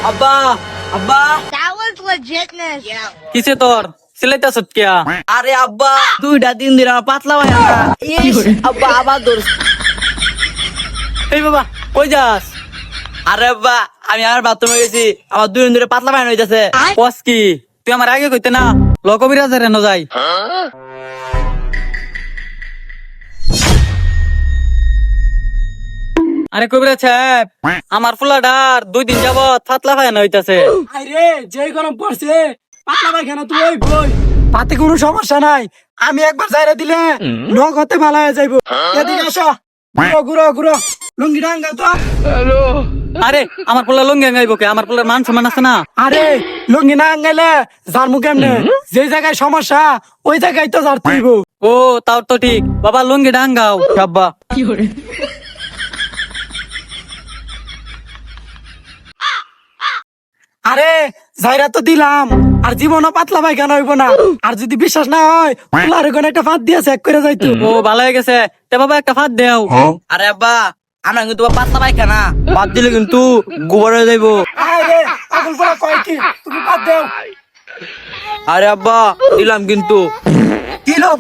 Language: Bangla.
আব্বা আব্বা That was legitness. কিসে তোর সিলাইতাছ কিয়া? আরে আব্বা 2 দিন ধরে আমার পাতলা ভাই না আব্বা আবার দৌড় এই বাবা কই যাস? আরে আব্বা আমি আর বাথরুমে গেছি আমার 2 দিন ধরে পাতলা ভাই হইতাছে কস কি? তুই আমার আগে কইতে না লোকবিরাজের এনো যাই। আরে কবিরাজ সাহেব, আমার ফুলাডার 2 দিন যাবত পাতলা ভাই হইতাছে। আরে যে গরম পড়ছে পাতলা পায়খানা তুই ওই বই তাতে কোনো সমস্যা নাই। আমি একবার যাইরা দিলে নগতে ভালো হয়ে যাইবো। এদিকে আসো, ঘুরো ঘুরো ঘুরো, লুঙ্গি ডাঙ্গা তো। আরে আমার পোলা লঙ্গি আঙ্গাইব কে? আমার পোলার মান সম্মান আছে না? আরে লুঙ্গি না আঙ্গাইলে জারমু কেমনে? যে জায়গায় সমস্যা ওই জায়গায় তো জার তুইব। ও তাও তো ঠিক, বাবা লঙ্গি ডাঙ্গাও। আব্বা আরে যাইরা তো দিলাম, আর জীবনও পাতলা পায়খানা হইব না। আর যদি বিশ্বাস না হয় পোলার কোন একটা ফাঁদ দিয়ে চেক করে যাইতো। ও ভালো হয়ে গেছে, তে বাবা একটা ফাঁদ দেও। আরে আব্বা আমরা কিন্তু পাতলা পায়খানা বাদ দিলে কিন্তু গোবর হয়ে যাইবো। আরে পাগল পোলা কয় কি তুমি বাদ দেও। আরে আব্বা দিলাম কিন্তু দিলাম